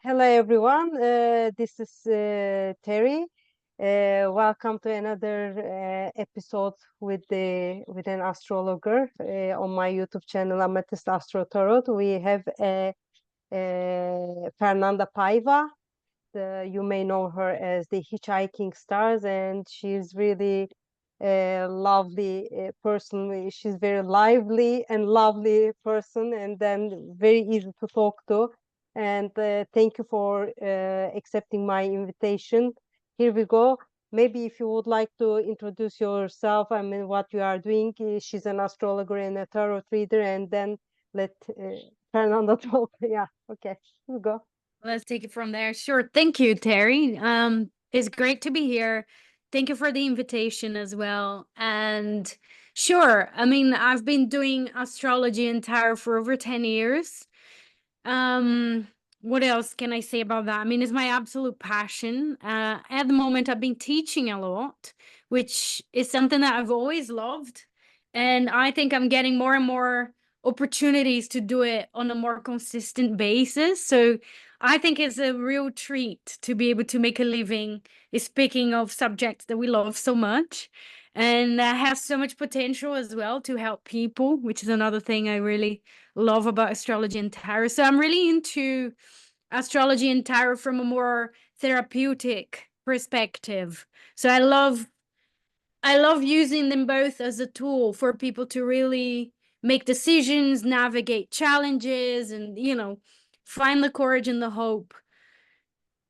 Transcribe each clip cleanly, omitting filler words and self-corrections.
Hello everyone. This is Teri. Welcome to another episode with an astrologer on my YouTube channel, Amethyst Astro Tarot. We have Fernanda Paiva. You may know her as the Hitchhiking Stars, and she's really a lovely person. She's very lively and lovely person, and then very easy to talk to. And thank you for accepting my invitation. Here we go. Maybe if you would like to introduce yourself, I mean, what you are doing. She's an astrologer and a tarot reader, and then let Fernanda talk. Yeah, okay, here we go. Let's take it from there. Sure. Thank you, Terry. It's great to be here. Thank you for the invitation as well. And sure, I mean, I've been doing astrology and tarot for over 10 years. What else can I say about that? I mean, it's my absolute passion. At the moment, I've been teaching a lot, which is something that I've always loved. And I think I'm getting more and more opportunities to do it on a more consistent basis. So I think it's a real treat to be able to make a living speaking of subjects that we love so much. And that has so much potential as well to help people, which is another thing I really love about astrology and tarot. So I'm really into astrology and tarot from a more therapeutic perspective. So I love using them both as a tool for people to really make decisions, navigate challenges, and find the courage and the hope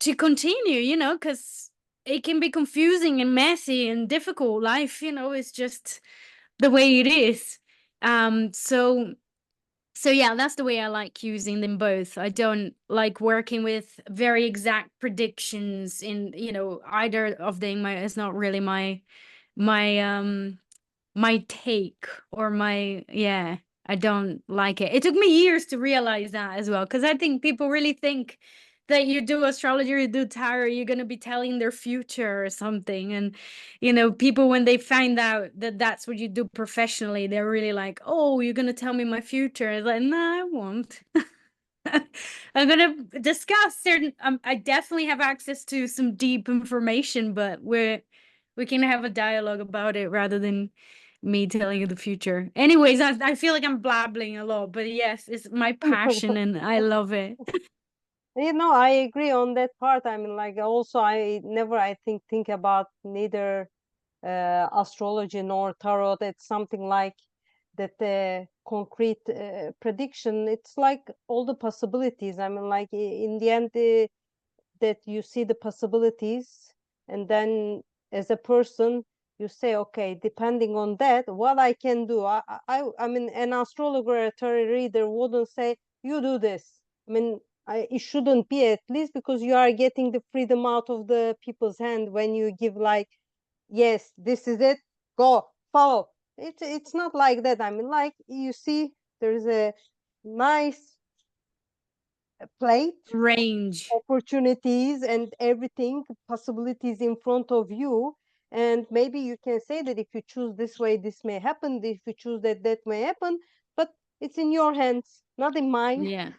to continue, because it can be confusing and messy and difficult. Life, is just the way it is. So yeah, that's the way I like using them both. I don't like working with very exact predictions in, either of them. It's not really my my take or I don't like it. It took me years to realize that as well, because I think people really think that you do astrology or you do tarot, you're going to be telling their future or something. And people, when they find out that that's what you do professionally, they're really like, oh, you're going to tell me my future. It's like, no, I won't. I'm going to discuss certain I definitely have access to some deep information, but we can have a dialogue about it rather than me telling you the future. Anyways, I feel like I'm blabbling a lot, but yes, it's my passion and I love it. I agree on that part. I mean, like, also, I never, I think about neither astrology nor tarot. It's something like that concrete prediction. It's like all the possibilities. I mean, like, in the end, that you see the possibilities, and then as a person, you say, okay, depending on that, what I can do. I mean, an astrologer or a tarot reader wouldn't say, you do this. I mean, it shouldn't be, at least, because you are getting the freedom out of the people's hand when you give, like, yes, this is it, go follow. It's not like that. I mean, like, you see, there's a nice plate, Range. opportunities and everything, possibilities in front of you, and maybe you can say that if you choose this way, this may happen. If you choose that, that may happen. But it's in your hands, not in mine. Yeah.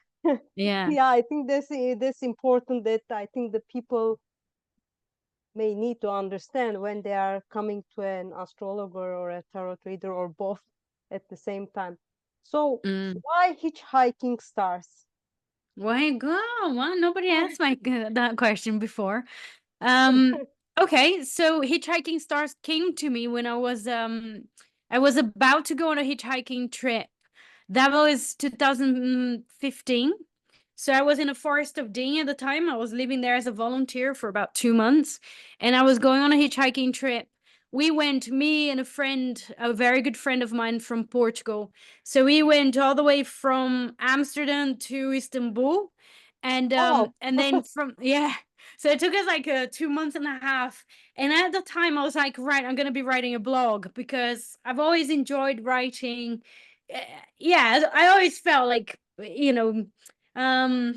Yeah. Yeah, I think that's important, that I think the people may need to understand when they are coming to an astrologer or a tarot reader, or both at the same time. So why Hitchhiking Stars? Why go? Well, nobody asked that question before. Um, okay, so Hitchhiking Stars came to me when I was about to go on a hitchhiking trip. That was 2015. So I was in a forest of Dean at the time. I was living there as a volunteer for about 2 months, and I was going on a hitchhiking trip. We went, me and a friend, a very good friend of mine from Portugal. So we went all the way from Amsterdam to Istanbul, Oh, and then so it took us like 2 months and a half. And at the time, I was like, right, I'm gonna be writing a blog because I've always enjoyed writing. Yeah, I always felt like I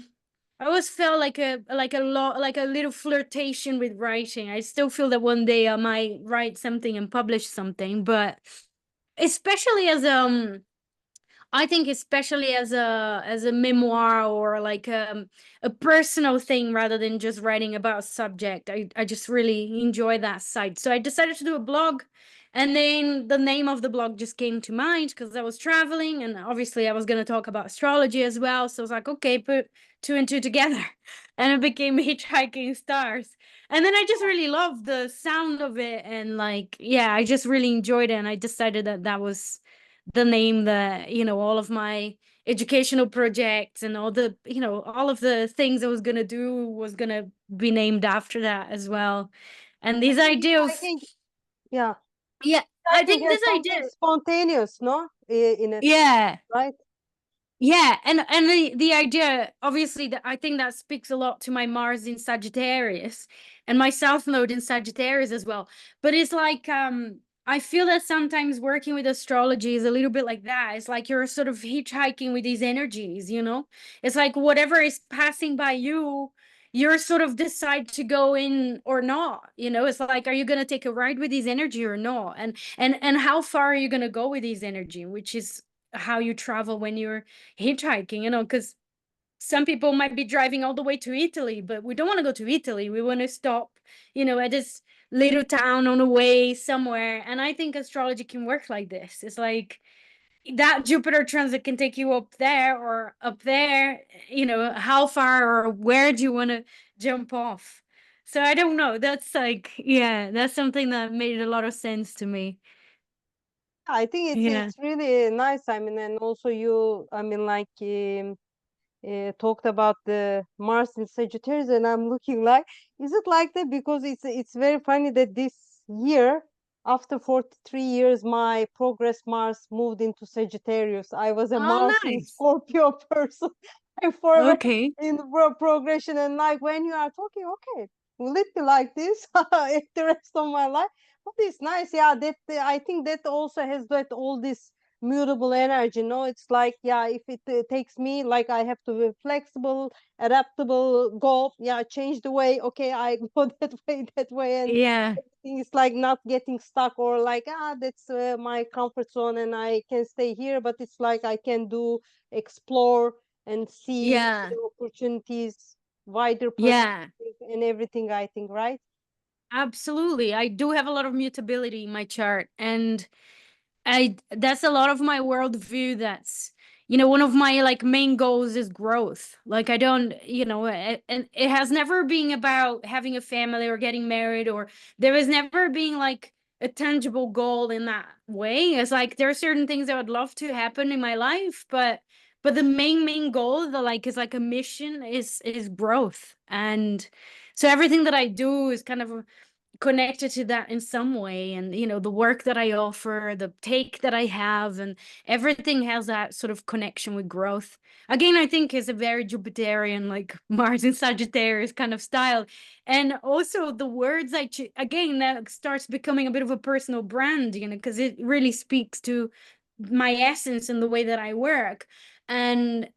always felt like a little flirtation with writing. I still feel that one day I might write something and publish something, but especially as I think especially as a memoir or like a personal thing rather than just writing about a subject. I just really enjoy that side. So I decided to do a blog, and then the name of the blog just came to mind because I was traveling, and obviously I was going to talk about astrology as well. So I was like, okay, put two and two together, and it became Hitchhiking Stars. And then I just really loved the sound of it, and like, yeah, I just really enjoyed it, and I decided that that was the name that, all of my educational projects and all the, all of the things I was going to do was going to be named after that as well. And I these think ideas, yeah, yeah, I hiking think has this something idea, spontaneous, no, in it, yeah. right? Yeah, and the idea, obviously, that I think that speaks a lot to my Mars in Sagittarius and my South Node in Sagittarius as well. But it's like I feel that sometimes working with astrology is a little bit like that. It's like you're sort of hitchhiking with these energies, you know? It's like whatever is passing by you, you're sort of decide to go in or not, you know? It's like, are you gonna take a ride with these energy or not? And how far are you gonna go with these energy, which is how you travel when you're hitchhiking, because some people might be driving all the way to Italy, but we don't want to go to Italy. We want to stop, at this little town on the way somewhere. And I think astrology can work like this. It's like that Jupiter transit can take you up there or up there, how far or where do you want to jump off? So I don't know. That's like, yeah, that's something that made a lot of sense to me. I think Yeah. it's really nice. I mean, and also like talked about the Mars in Sagittarius, and I'm looking like, is it like that? Because it's very funny that this year, after 43 years, my progress Mars moved into Sagittarius. I was a Oh, Mars in nice. Scorpio person and forever Okay. in progression. And like when you are talking, okay, will it be like this the rest of my life? But it's nice, yeah. That I think that also has that all this mutable energy. No, it's like, yeah, if it takes me, like, I have to be flexible, adaptable, go, yeah, change the way, okay, I go that way, and Yeah. things like not getting stuck, or like, that's my comfort zone and I can stay here, but it's like I can do, explore and see Yeah. the opportunities, wider Yeah. perspective and everything, I think, right? Absolutely. I do have a lot of mutability in my chart, and I that's a lot of my worldview. That's, one of my like main goals is growth. Like I don't, and it has never been about having a family or getting married, or there has never been like a tangible goal in that way. It's like there are certain things I would love to happen in my life, but the main goal, the like is like a mission, is growth. And so everything that I do is kind of connected to that in some way. And the work that I offer, the take that I have, and everything has that sort of connection with growth. Again, I think is a very Jupiterian, like Mars in Sagittarius kind of style. And also the words again, that starts becoming a bit of a personal brand, because it really speaks to my essence and the way that I work. And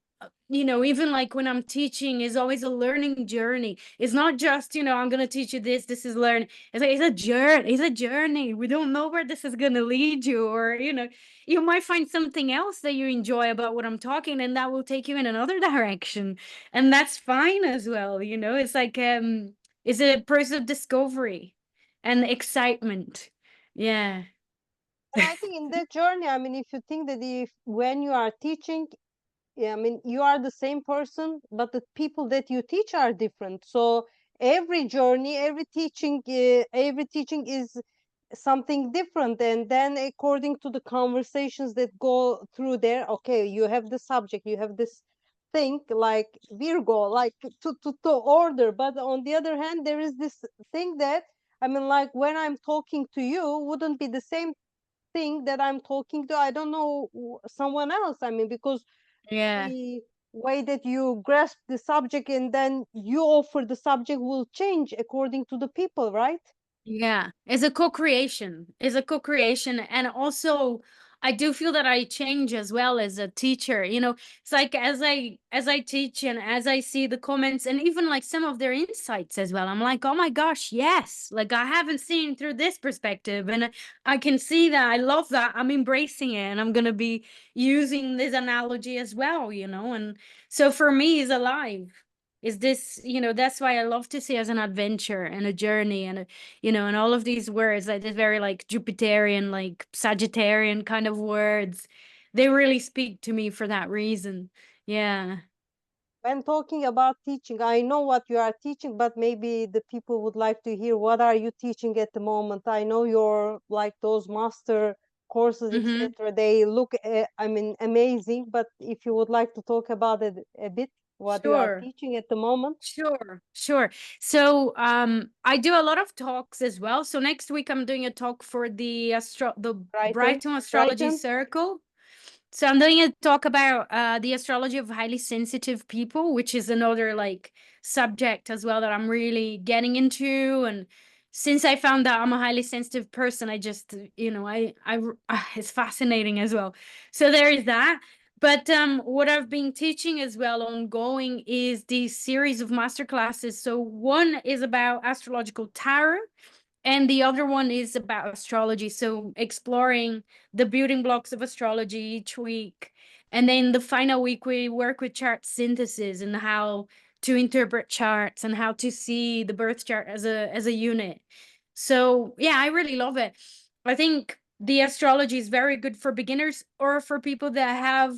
even like when I'm teaching, is always a learning journey. It's not just, I'm going to teach you this is learning. It's like, it's a journey. We don't know where this is going to lead you, or, you might find something else that you enjoy about what I'm talking, and that will take you in another direction. And that's fine as well. It's like, it's a process of discovery and excitement. Yeah. And I think in that journey, I mean, if you think that, if when you are teaching, yeah, I mean, you are the same person, but the people that you teach are different. So every journey, every teaching is something different. And then according to the conversations that go through there, okay, you have the subject, you have this thing like Virgo, like to order. But on the other hand, there is this thing that, I mean, like when I'm talking to you, wouldn't be the same thing that I'm talking to, I don't know, someone else. I mean, because Yeah. the way that you grasp the subject and then you offer the subject will change according to the people, right? Yeah, it's a co-creation. It's a co-creation. And also, I do feel that I change as well as a teacher. It's like as I teach and as I see the comments and even like some of their insights as well, I'm like, oh my gosh, yes, like I haven't seen through this perspective, and I can see that. I love that. I'm embracing it, and I'm gonna be using this analogy as well. And so for me, it's alive. Is this, that's why I love to see as an adventure and a journey and all of these words, like this very like Jupiterian, like Sagittarian kind of words, they really speak to me for that reason. Yeah. When talking about teaching, I know what you are teaching, but maybe the people would like to hear what are you teaching at the moment. I know you're like those master courses, Mm-hmm. etc. They look, I mean, amazing. But if you would like to talk about it a bit, what you are Sure. teaching at the moment, Sure. So I do a lot of talks as well. So next week I'm doing a talk for the Brighton, Brighton Astrology Brighton. Circle. So I'm doing a talk about the astrology of highly sensitive people, which is another like subject as well that I'm really getting into. And since I found out I'm a highly sensitive person, I just, it's fascinating as well. So there is that. But what I've been teaching as well ongoing is these series of master classes. So one is about astrological tarot, and the other one is about astrology. So exploring the building blocks of astrology each week. And then the final week, we work with chart synthesis and how to interpret charts and how to see the birth chart as a unit. So yeah, I really love it. I think the astrology is very good for beginners or for people that have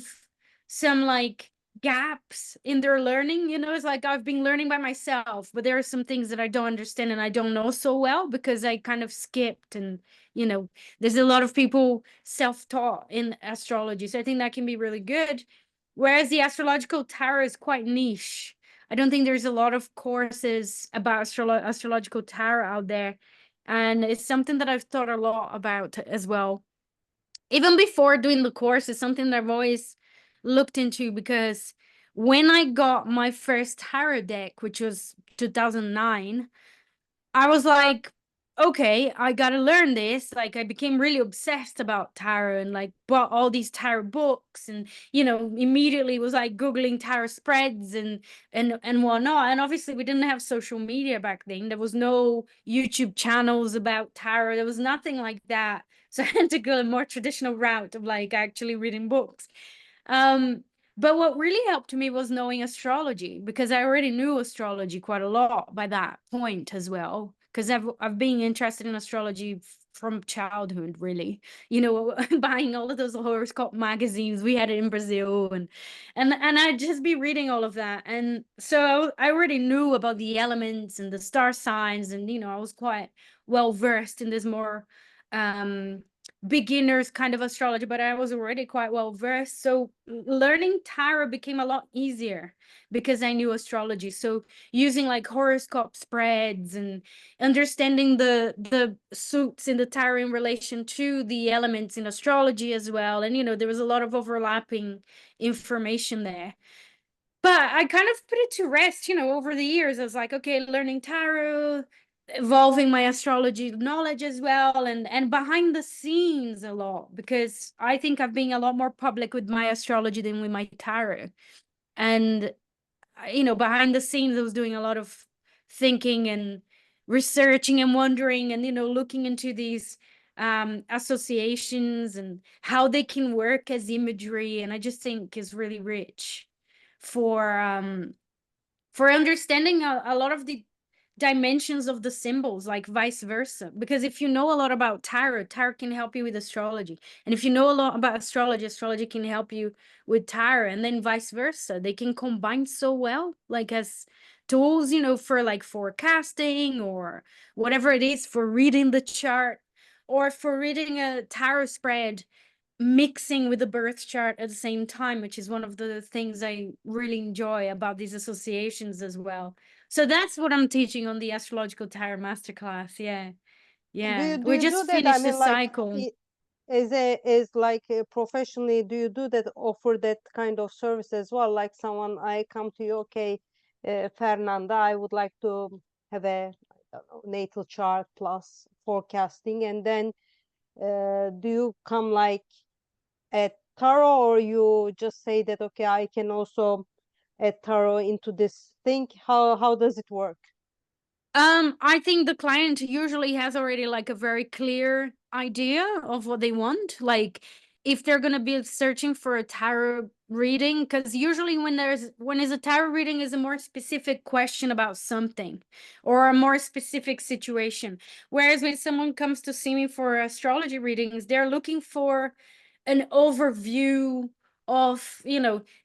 some like gaps in their learning. It's like I've been learning by myself, but there are some things that I don't understand and I don't know so well because I kind of skipped. And there's a lot of people self-taught in astrology, so I think that can be really good, whereas the astrological tarot is quite niche. I don't think there's a lot of courses about astrological tarot out there, and it's something that I've thought a lot about as well. Even before doing the course, it's something that I've always looked into, because when I got my first tarot deck, which was 2009, I was like, okay, I gotta learn this. Like, I became really obsessed about tarot and like bought all these tarot books, and immediately was like Googling tarot spreads and whatnot. And obviously we didn't have social media back then. There was no YouTube channels about tarot. There was nothing like that. So I had to go a more traditional route of like actually reading books. Um, but what really helped me was knowing astrology, because I already knew astrology quite a lot by that point as well. Because I've been interested in astrology from childhood, really. Buying all of those horoscope magazines we had in Brazil, and I'd just be reading all of that. And so I already knew about the elements and the star signs, and I was quite well versed in this more beginners kind of astrology, but I was already quite well versed. So learning tarot became a lot easier because I knew astrology. So using like horoscope spreads and understanding the suits in the tarot in relation to the elements in astrology as well. And there was a lot of overlapping information there. But I kind of put it to rest, over the years. I was like, okay, learning tarot, evolving my astrology knowledge as well, and behind the scenes a lot, because I think I've been a lot more public with my astrology than with my tarot. And behind the scenes, I was doing a lot of thinking and researching and wondering and looking into these associations and how they can work as imagery. And I just think is really rich for understanding a lot of the dimensions of the symbols, like vice versa. Because if you know a lot about tarot can help you with astrology, and if you know a lot about astrology can help you with tarot, and then vice versa. They can combine so well, like as tools, for like forecasting or whatever it is, for reading the chart or for reading a tarot spread, mixing with the birth chart at the same time, which is one of the things I really enjoy about these associations as well. So that's what I'm teaching on the astrological tarot masterclass. Yeah. And do you Yeah. do We you do just that? I finished the mean, like, cycle. is like professionally, do you do that, offer that kind of service as well? Like someone, I come to you, okay, Fernanda, I would like to have a, I don't know, natal chart plus forecasting, and then do you come like add tarot, or you just say that, okay, I can also add tarot into this thing? How does it work? I think the client usually has already like a very clear idea of what they want. Like if they're gonna be searching for a tarot reading, because usually when is a tarot reading is a more specific question about something or a more specific situation. Whereas when someone comes to see me for astrology readings, they're looking for an overview of,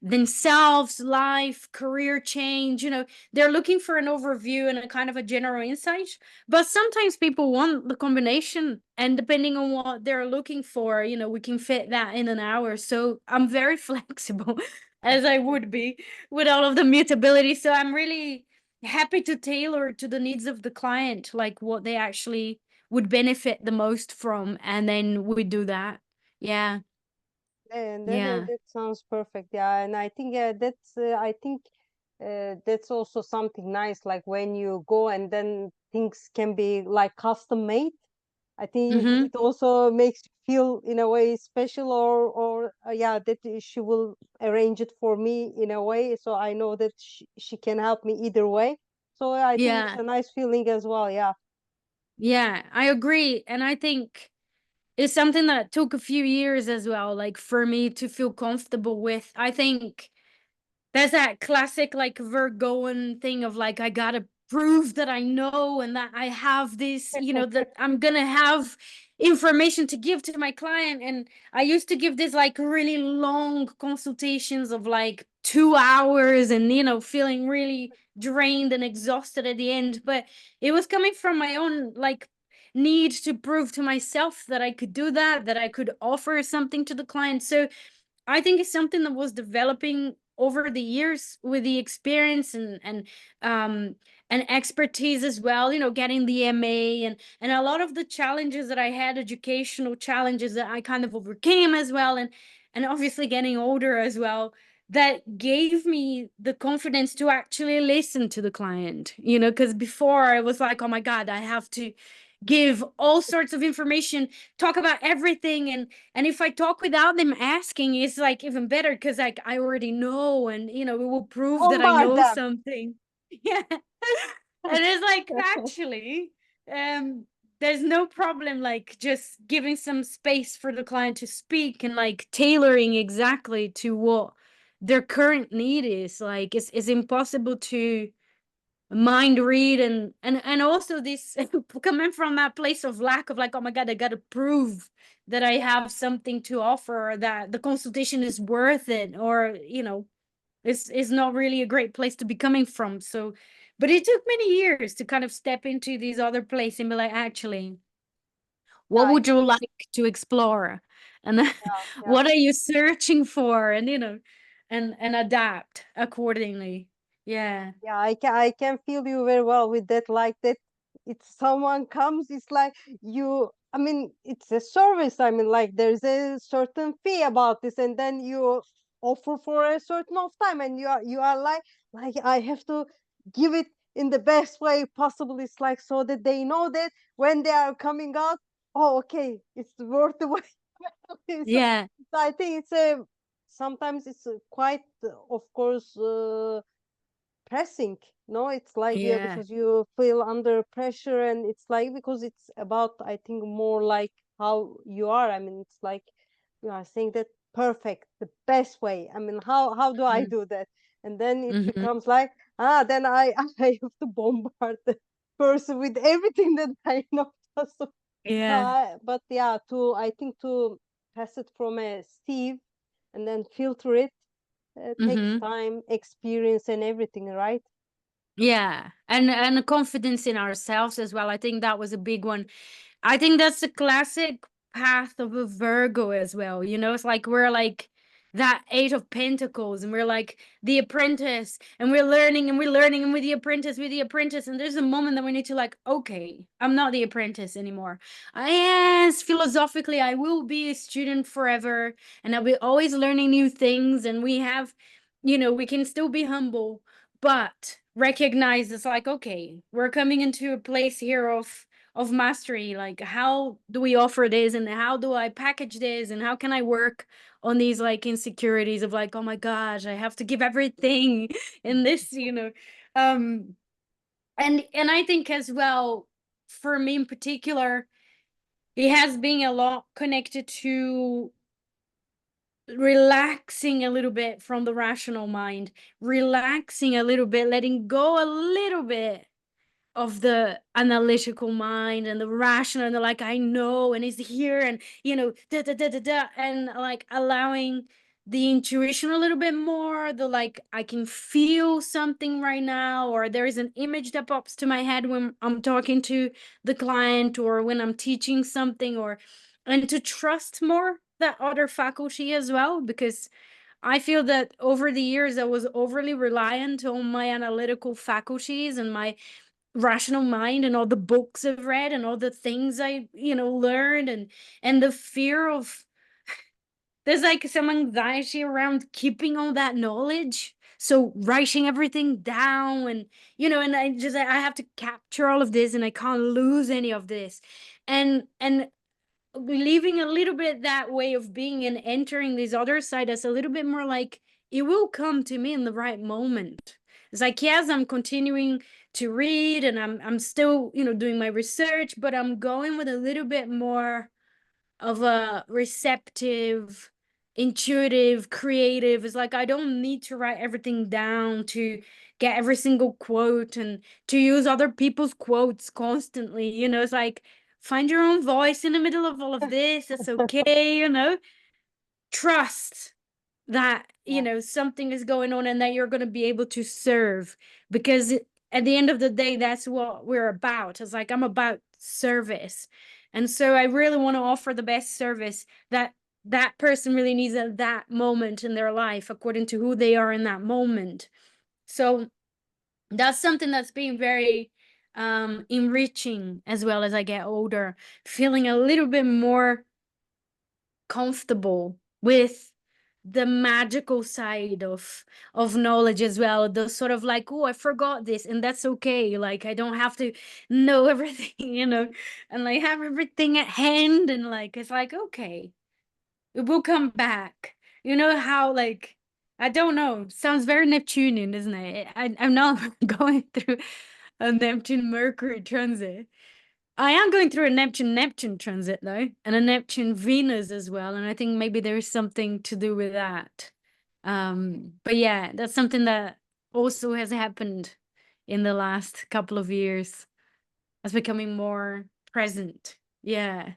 themselves, life, career change. They're looking for an overview and a kind of a general insight. But sometimes people want the combination, and depending on what they're looking for, we can fit that in an hour. So I'm very flexible, as I would be with all of the mutability. So I'm really happy to tailor to the needs of the client, like what they actually would benefit the most from, and then we do that. Yeah. And Yeah. that sounds perfect. Yeah, and I think that's also something nice. Like when you go and then things can be like custom made. I think Mm-hmm. it also makes you feel in a way special, or yeah, that she will arrange it for me in a way, so I know that she can help me either way. So I think it's Yeah. a nice feeling as well. Yeah. Yeah, I agree. And I think it's something that took a few years as well, like for me to feel comfortable with. I think there's that classic like Virgoan thing of like I gotta prove that I know and that I have this, that I'm gonna have information to give to my client. And I used to give this like really long consultations of like 2 hours, and feeling really drained and exhausted at the end. But it was coming from my own like need to prove to myself that I could do that I could offer something to the client. So I think it's something that was developing over the years with the experience um and expertise as well, getting the MA, and a lot of the challenges that I had, educational challenges that I kind of overcame as well, and obviously getting older as well, that gave me the confidence to actually listen to the client, because before I was like, oh my God, I have to give all sorts of information, talk about everything, and if I talk without them asking, it's like even better because like I already know, and it will prove that I Bombard know them. something. Yeah. And it's like actually, um, there's no problem like just giving some space for the client to speak and like tailoring exactly to what their current need is. Like it's impossible to mind read, and also this coming from that place of lack of like, oh my God, I gotta prove that I have something to offer, or that the consultation is worth it, or it's not really a great place to be coming from. So but it took many years to kind of step into this other place and be like, actually, what Yeah, would you like to explore, and yeah, yeah. what are you searching for, and and adapt accordingly. Yeah. Yeah, I can feel you very well with that. Like that, it's someone comes, it's like you. I mean, it's a service. I mean, like there's a certain fee about this, and then you offer for a certain of time, and you are like I have to give it in the best way possible. It's like so that they know that when they are coming out, oh, okay, it's worth the wait. Yeah. So I think it's a sometimes it's quite, of course. Pressing. No, it's like, yeah, Yeah. because you feel under pressure, and it's like because it's about, I think, more like how you are. I mean, it's like you are saying that perfect, the best way. I mean, how do I do that? And then it Mm-hmm. becomes like, then I I have to bombard the person with everything that I know. So, Yeah. but yeah, to I think to pass it from a sieve and then filter it, takes Mm-hmm. time, experience, and everything, right? Yeah. And a confidence in ourselves as well. I think that was a big one. I think that's the classic path of a Virgo as well. It's like we're like that Eight of Pentacles, and we're like the apprentice, and we're learning and we're learning, and we're the apprentice. And there's a moment that we need to like, okay, I'm not the apprentice anymore. Yes, philosophically, I will be a student forever, and I'll be always learning new things. And we have, we can still be humble, but recognize it's like, okay, we're coming into a place here of of mastery. Like, how do we offer this, and how do I package this, and how can I work on these like insecurities of like, oh my gosh, I have to give everything in this, and I think as well, for me in particular, it has been a lot connected to relaxing a little bit from the rational mind, relaxing a little bit, letting go a little bit of the analytical mind and the rational and the like, I know, and it's here, and da da da da da, and like allowing the intuition a little bit more, the like, I can feel something right now, or there is an image that pops to my head when I'm talking to the client or when I'm teaching something, or and to trust more that other faculty as well, because I feel that over the years I was overly reliant on my analytical faculties and my rational mind and all the books I've read and all the things I, learned, and the fear of, there's like some anxiety around keeping all that knowledge. So writing everything down, and I have to capture all of this, and I can't lose any of this. And leaving a little bit that way of being and entering this other side as a little bit more like, it will come to me in the right moment. It's like, yes, I'm continuing to read, and I'm still, doing my research, but I'm going with a little bit more of a receptive, intuitive, creative. It's like, I don't need to write everything down to get every single quote and to use other people's quotes constantly. It's like, find your own voice in the middle of all of this. It's okay, trust that Yeah. something is going on and that you're going to be able to serve, because at the end of the day, that's what we're about. It's like, I'm about service, and so I really want to offer the best service that that person really needs at that moment in their life, according to who they are in that moment. So that's something that's been very enriching as well as I get older, feeling a little bit more comfortable with the magical side of knowledge as well, the sort of like, oh, I forgot this, and that's okay, like, I don't have to know everything, and like have everything at hand, and like, it's like, okay, it will come back. How, like, I don't know, sounds very Neptunian, isn't it? I'm not going through a Neptune Mercury transit. I am going through a Neptune transit though, and a Neptune Venus as well, and I think maybe there is something to do with that. But yeah, that's something that also has happened in the last couple of years, as becoming more present. Yeah.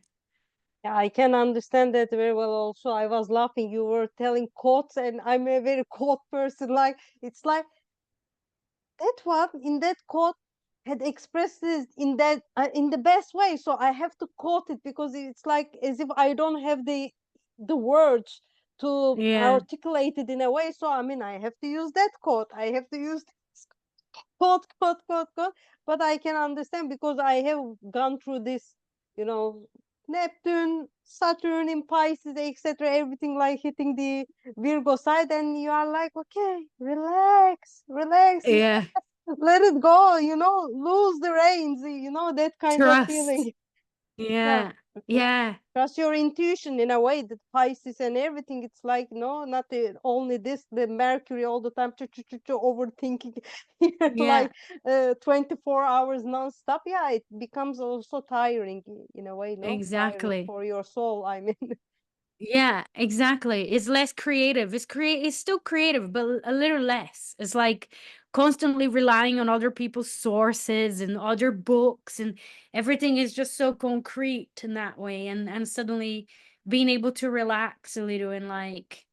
Yeah, I can understand that very well. Also, I was laughing. You were telling quotes, and I'm a very quote person. Like, it's like that one in that quote had expressed this in the best way. So I have to quote it because it's like as if I don't have the words to Yeah. articulate it in a way. So I mean, I have to use that quote. I have to use quote. But I can understand because I have gone through this, you know, Neptune, Saturn in Pisces, etc. Everything like hitting the Virgo side, and you are like, okay, relax, Yeah. let it go, lose the reins, that kind of Trust. feeling. Yeah. Yeah. Yeah. Trust your intuition in a way that Pisces and everything. It's like, no, not only this, the Mercury all the time, overthinking, Yeah. like 24 hours nonstop. Yeah, it becomes also tiring in a way, no? Tiring Exactly. for your soul, I mean. Yeah, exactly. It's less creative. It's still creative, but a little less. It's like constantly relying on other people's sources and other books, and everything is just so concrete in that way, and suddenly being able to relax a little and like,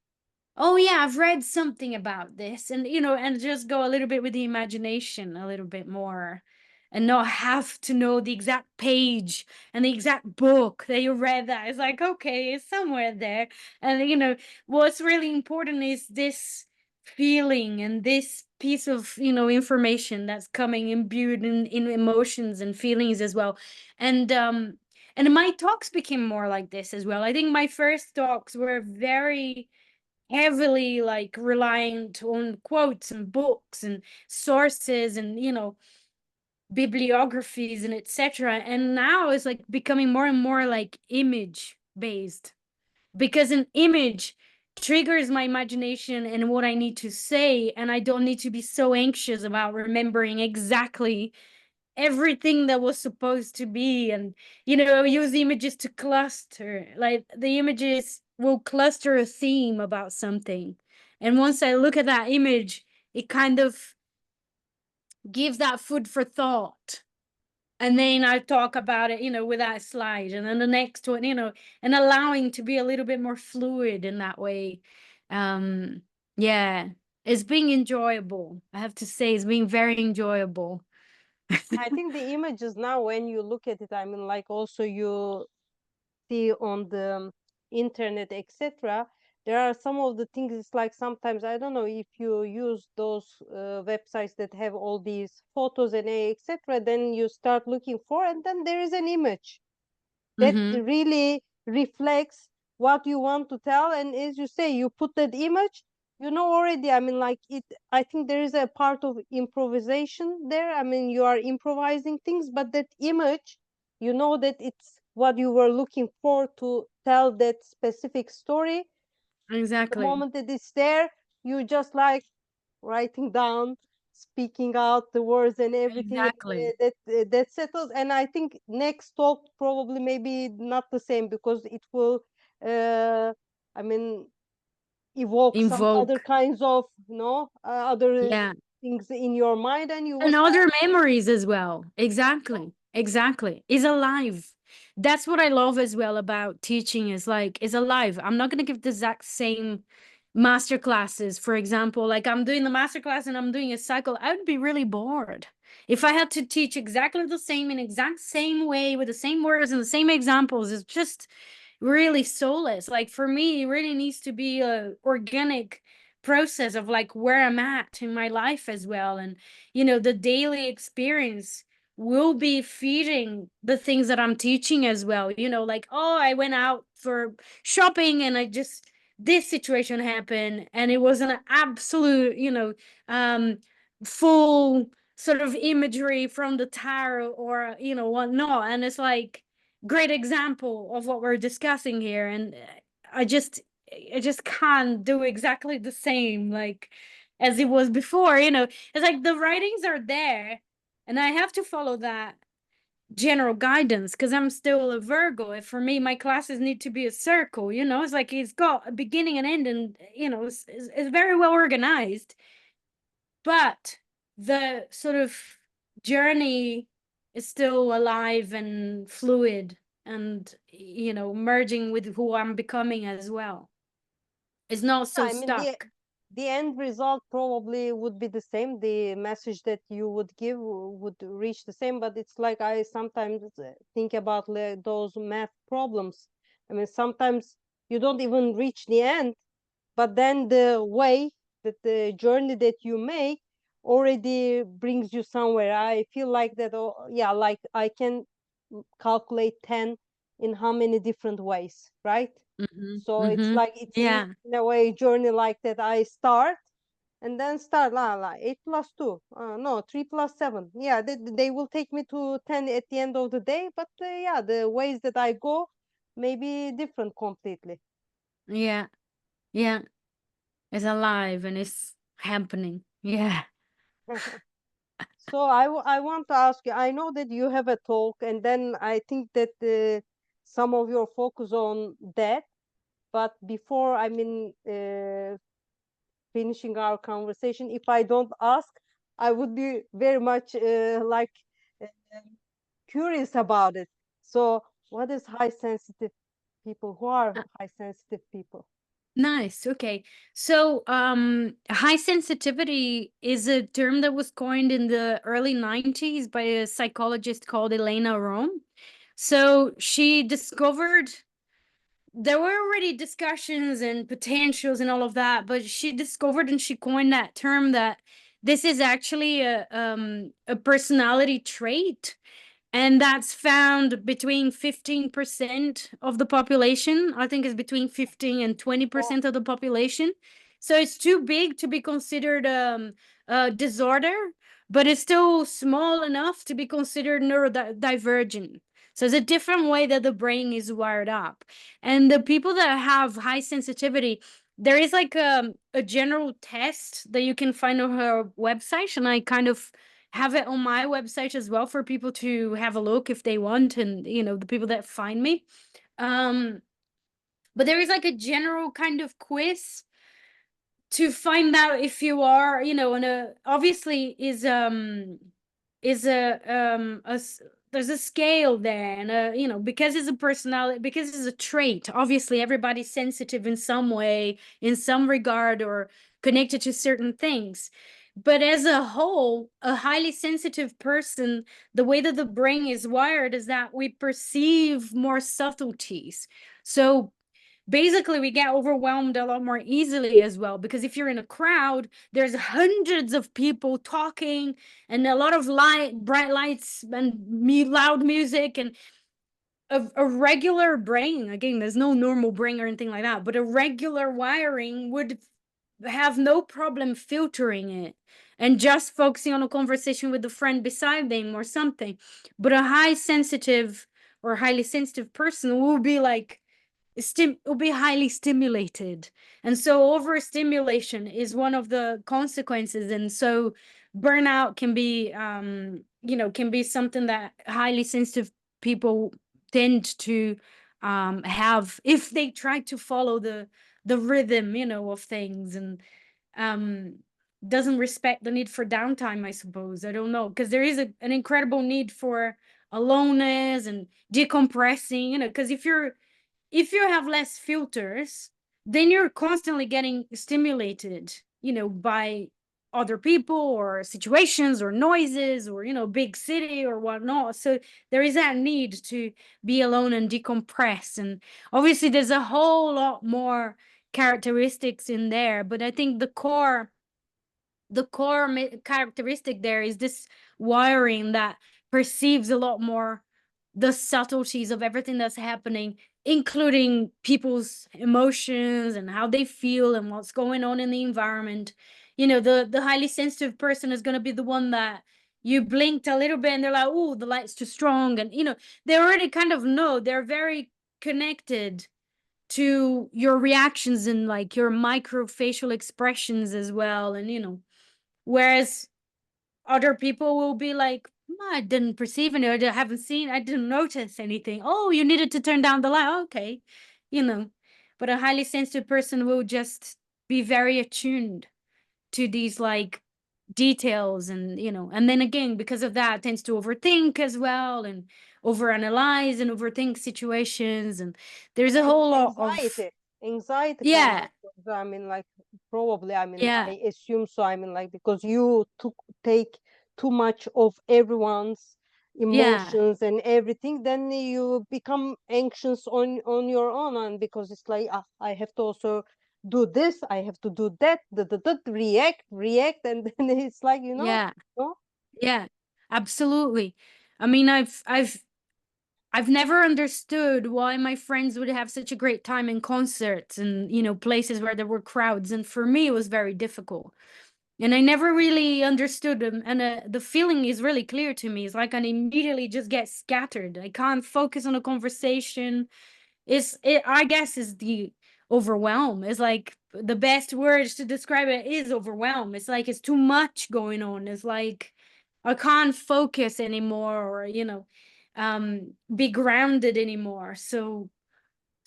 oh yeah, I've read something about this, and and just go a little bit with the imagination a little bit more, and not have to know the exact page and the exact book that you read. That is like, okay, it's somewhere there. And what's really important is this feeling and this piece of information that's coming imbued in emotions and feelings as well. And my talks became more like this as well. I think my first talks were very heavily like reliant on quotes and books and sources, and bibliographies and etc. And now it's like becoming more and more like image based, because an image triggers my imagination and what I need to say, and I don't need to be so anxious about remembering exactly everything that was supposed to be. And use the images to cluster, like the images will cluster a theme about something, and once I look at that image, it kind of gives that food for thought, and then I talk about it, with that slide, and then the next one, and allowing to be a little bit more fluid in that way. Yeah, it's being enjoyable. I have to say, it's being very enjoyable. I think the images now, when you look at it, I mean, like also you see on the internet, etc. There are some of the things. It's like sometimes I don't know if you use those websites that have all these photos and etc. Then you start looking for, and then there is an image that Mm-hmm. really reflects what you want to tell. And as you say, you put that image, already, I mean, like it, I think there is a part of improvisation there. I mean, you are improvising things, but that image, that it's what you were looking for to tell that specific story. The Exactly. moment that it's there, you just like writing down, speaking out the words and everything, Exactly. that settles. And I think next talk probably maybe not the same, because it will, uh, I mean, evoke some other Invoke. kinds of, other Yeah. things in your mind, and you will And start. other memories as well. Exactly. Exactly. Is alive. That's what I love as well about teaching, is like, is alive. I'm not going to give the exact same master classes. For example, like I'm doing the master class and I'm doing a cycle. I would be really bored if I had to teach exactly the same in exact same way with the same words and the same examples. It's just really soulless. Like for me, it really needs to be a organic process of like where I'm at in my life as well. And the daily experience will be feeding the things that I'm teaching as well. Like, oh, I went out for shopping and this situation happened, and it was an absolute, full sort of imagery from the tarot or, whatnot. And it's like, great example of what we're discussing here. And I just, I just can't do exactly the same like as it was before. It's like the writings are there and I have to follow that general guidance because I'm still a Virgo. And for me, my classes need to be a circle. It's like it's got a beginning and end, and it's very well organized. But the sort of journey is still alive and fluid, and merging with who I'm becoming as well. It's not so I mean, the stuck. the end result probably would be the same. The message that you would give would reach the same, but it's like I sometimes think about those math problems. I mean, sometimes you don't even reach the end, but then the way, that the journey that you make already brings you somewhere. I feel like that. Oh, yeah, like I can calculate 10 in how many different ways, right? Mm-hmm. So it's Mm-hmm. like it's Yeah. in a way journey like that. I start and then start 8 plus 2, no, 3 plus 7. Yeah, they will take me to 10 at the end of the day, but yeah, the ways that I go may be different completely. Yeah. Yeah. It's alive and it's happening. Yeah. So I want to ask you, I know that you have a talk, and then I think that some of your focus on that. But before, I mean, finishing our conversation, if I don't ask, I would be very much uh, curious about it. So, what is high sensitive people? Who are high sensitive people? Nice. Okay. So, high sensitivity is a term that was coined in the early 90s by a psychologist called Elena Rome. So, she discovered there were already discussions and potentials and all of that, but she discovered and she coined that term that this is actually a personality trait, and that's found between 15% of the population. I think it's between 15 and Oh, 20% of the population. So it's too big to be considered a disorder, but it's still small enough to be considered neurodivergent. So it's a different way that the brain is wired up. And the people that have high sensitivity, there is like a general test that you can find on her website, and I kind of have it on my website as well for people to have a look if they want, and the people that find me. But there is like a general kind of quiz to find out if you are, and obviously is there's a scale there, and because it's a personality, because it's a trait, obviously everybody's sensitive in some way, in some regard, or connected to certain things. But as a whole, a highly sensitive person, the way that the brain is wired is that we perceive more subtleties. So basically we get overwhelmed a lot more easily as well, because if you're in a crowd, there's hundreds of people talking and a lot of bright lights and loud music, and a regular brain, again, there's no normal brain or anything like that, but a regular wiring would have no problem filtering it and just focusing on a conversation with a friend beside them or something. But a high sensitive or highly sensitive person will be like will be highly stimulated, and so overstimulation is one of the consequences. And so burnout can be can be something that highly sensitive people tend to have if they try to follow the rhythm of things, and um doesn't respect the need for downtime, I suppose. I don't know, because there is an incredible need for aloneness and decompressing, because if you have less filters, then you're constantly getting stimulated, by other people or situations or noises or, big city or whatnot. So there is that need to be alone and decompress. And obviously there's a whole lot more characteristics in there, but I think the core characteristic there is this wiring that perceives a lot more the subtleties of everything that's happening, including people's emotions and how they feel and what's going on in the environment. The highly sensitive person is going to be the one that you blinked a little bit and they're like, oh, the light's too strong. And, they already kind of know. They're very connected to your reactions and like your micro facial expressions as well. And, whereas other people will be like, I didn't perceive any, I haven't seen, I didn't notice anything. Oh, you needed to turn down the light. Okay. But a highly sensitive person will just be very attuned to these like details, and then again, because of that, tends to overthink as well, and overanalyze and overthink situations. And there's a whole lot of anxiety kind yeah, of, I mean, like, probably, I mean, yeah, I assume so, I mean, like, because you take too much of everyone's yeah, emotions and everything, then you become anxious on your own, and because it's like, I have to also do this, I have to do that, react, and then it's like, yeah, no? yeah, absolutely. I mean, I've never understood why my friends would have such a great time in concerts and, places where there were crowds. And for me, it was very difficult. And I never really understood them. And the feeling is really clear to me. It's like I immediately just get scattered. I can't focus on a conversation. I guess is the overwhelm. It's like the best words to describe it is overwhelm. It's like it's too much going on. It's like I can't focus anymore, or be grounded anymore. So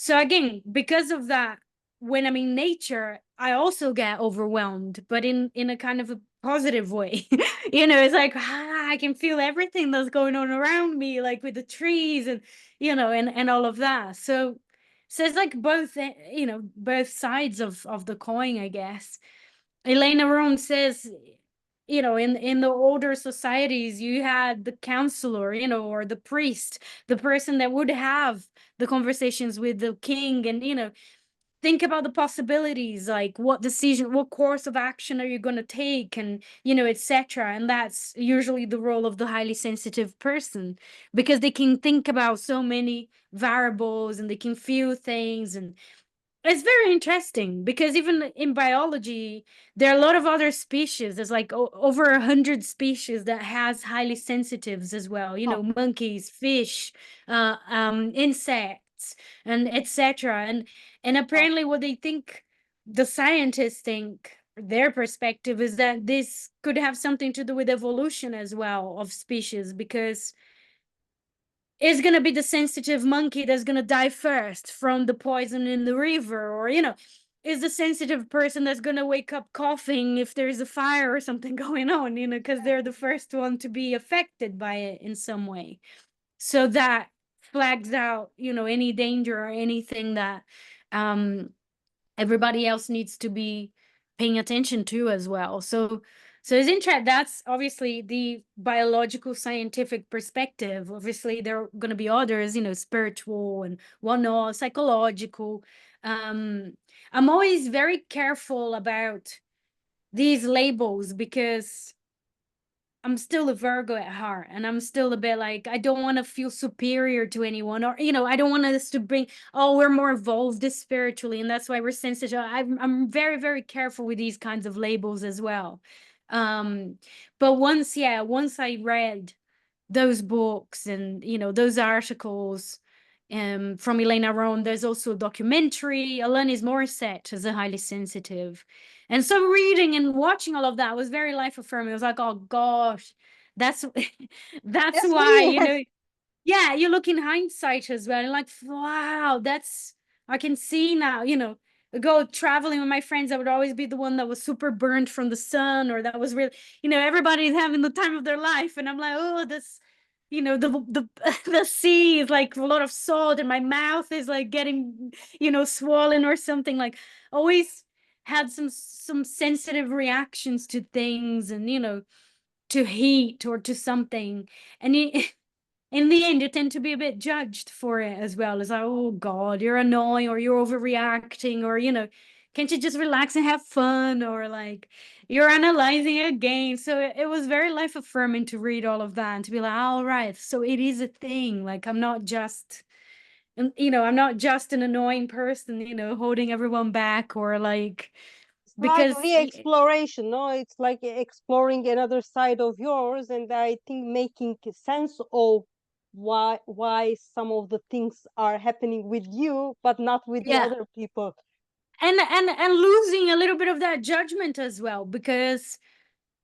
again, because of that, when I'm in nature, I also get overwhelmed, but in a kind of a positive way. It's like I can feel everything that's going on around me, like with the trees and and all of that. So it's like both, both sides of the coin, I guess. Elena Rome says, in the older societies, you had the counselor, or the priest, the person that would have the conversations with the king, and think about the possibilities, like what course of action are you going to take, and etc. And that's usually the role of the highly sensitive person, because they can think about so many variables and they can feel things, It's very interesting because even in biology, there are a lot of other species. There's like over 100 species that has highly sensitives as well. You Oh, know, monkeys, fish, insects, and etc. And oh, apparently, what they think, the scientists think, their perspective is that this could have something to do with evolution as well of species, because is going to be the sensitive monkey that's going to die first from the poison in the river, or is the sensitive person that's going to wake up coughing if there's a fire or something going on, because they're the first one to be affected by it in some way. So that flags out any danger or anything that everybody else needs to be paying attention to as well. So it's interesting. That's obviously the biological scientific perspective. Obviously, there are going to be others, spiritual and whatnot, psychological. I'm always very careful about these labels because I'm still a Virgo at heart, and I'm still a bit like, I don't want to feel superior to anyone, or I don't want us to bring, oh, we're more evolved spiritually and that's why we're sensitive. I'm very, very careful with these kinds of labels as well. But once I read those books and those articles from Elena Rohn, there's also a documentary. Alanis Morissette is a highly sensitive, and so reading and watching all of that was very life affirming. I was like, oh gosh, that's that's yes, why me. yeah, you look in hindsight as well, and like, wow, that's, I can see now, go traveling with my friends, I would always be the one that was super burnt from the sun, or that was really, everybody's having the time of their life, and I'm like, oh, this, the the sea is like a lot of salt, and my mouth is like getting, swollen or something. Like, always had some sensitive reactions to things, and to heat or to something, and in the end, you tend to be a bit judged for it as well. It's like, oh God, you're annoying, or you're overreacting, or, can't you just relax and have fun? Or like, you're analyzing again. So it was very life affirming to read all of that and to be like, all right, so it is a thing. Like, I'm not just, I'm not just an annoying person, holding everyone back, or like, It's like because re-exploration, no? It's like exploring another side of yours, and I think making sense of why some of the things are happening with you, but not with the yeah. other people. And losing a little bit of that judgment as well, because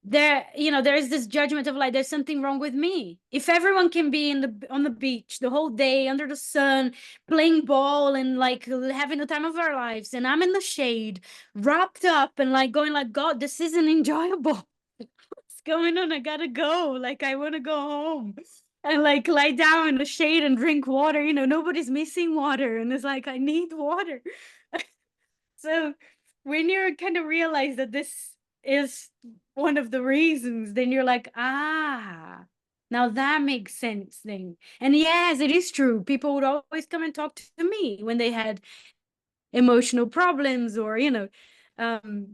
there's this judgment of like, there's something wrong with me if everyone can be on the beach the whole day under the sun, playing ball and like having the time of our lives, and I'm in the shade wrapped up and like going like, God, this isn't enjoyable. What's going on? I gotta go. Like, I want to go home and like lie down in the shade and drink water. Nobody's missing water, and it's like, I need water. So when you kind of realize that this is one of the reasons, then you're like, now that makes sense then. And yes, it is true. People would always come and talk to me when they had emotional problems, or, um,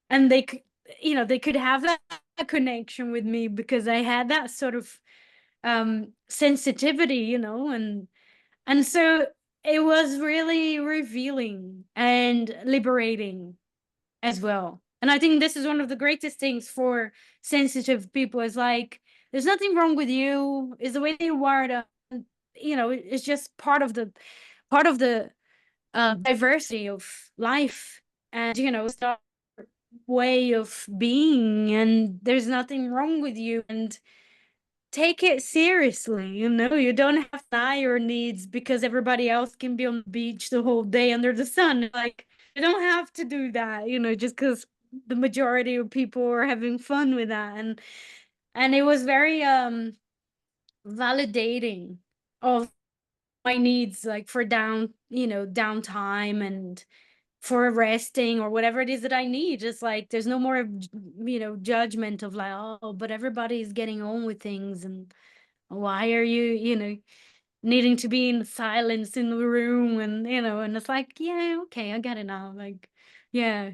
and they could have that connection with me because I had that sort of sensitivity, and so it was really revealing and liberating as well. And I think this is one of the greatest things for sensitive people, is like, there's nothing wrong with you. Is the way that you're wired up. It's just part of the diversity of life, and it's our way of being, and there's nothing wrong with you, and take it seriously. You don't have to deny your needs because everybody else can be on the beach the whole day under the sun. Like, you don't have to do that, just because the majority of people are having fun with that. And it was very validating of my needs, like for downtime and for resting or whatever it is that I need. Just like, there's no more judgment of like, oh, but everybody's getting on with things, and why are you needing to be in silence in the room, and it's like, yeah, okay, I got it now. Like, yeah.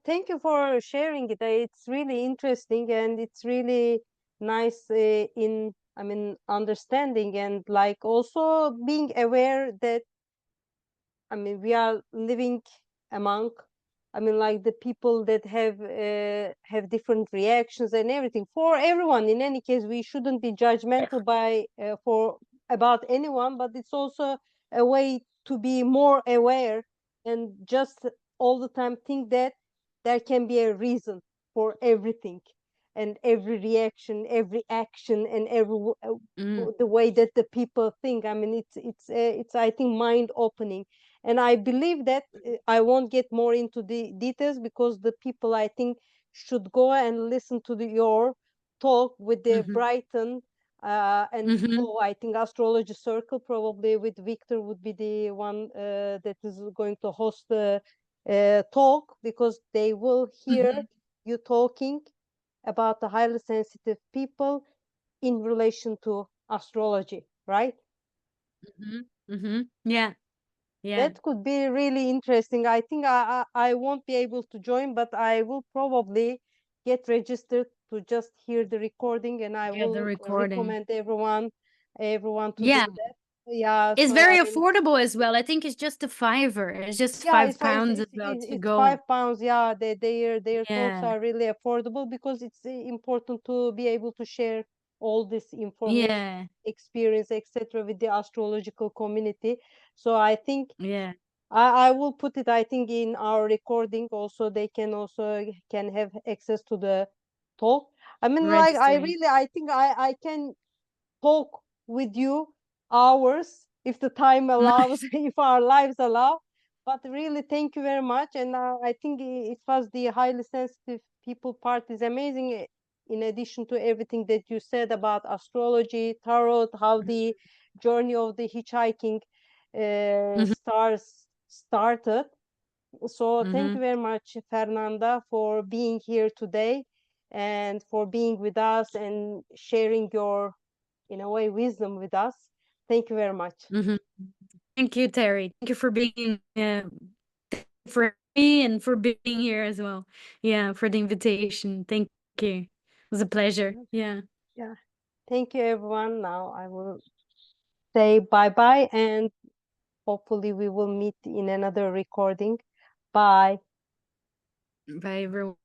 Thank you for sharing it. It's really interesting, and it's really nice in, I mean, understanding, and like also being aware that I mean, we are living among, I mean, like the people that have different reactions and everything. For everyone, in any case, we shouldn't be judgmental by for about anyone, but it's also a way to be more aware and just all the time think that there can be a reason for everything and every reaction, every action, and Mm, the way that the people think. I mean, it's I think mind opening, and I believe that I won't get more into the details because the people I think should go and listen to your talk with the mhm, Brighton and mhm, I think astrology circle probably with Victor would be the one that is going to host the talk because they will hear mhm, you talking about the highly sensitive people in relation to astrology, right? mhm, mhm. Yeah, yeah. That could be really interesting. I think I won't be able to join, but I will probably get registered to just hear the recording, and I Get the will recording. recommend everyone to do Yeah, that. Yeah, it's so I very mean, affordable as well. I think it's just a fiver. It's just yeah, £5 as well to it's go. £5. Yeah, their talks Yeah, are really affordable because it's important to be able to share all this information, yeah, experience, etc., with the astrological community. So I think yeah. I will put it, I think, in our recording also. They can also can have access to the talk. I mean, like Registering. I think I can talk with you hours if the time allows, Nice. if our lives allow. But really, thank you very much. And I think it was the highly sensitive people part is amazing. In addition to everything that you said about astrology, tarot, how the journey of the hitchhiking Mhm, stars started. So thank you mhm, very much, Fernanda, for being here today and for being with us and sharing your, in a way, wisdom with us. Thank you very much. mhm. Thank you, Terry. Thank you for me and for being here as well. Yeah, for the invitation. Thank you. It was a pleasure. Yeah. Yeah. Thank you, everyone. Now I will say bye bye and hopefully we will meet in another recording. Bye. Bye, everyone.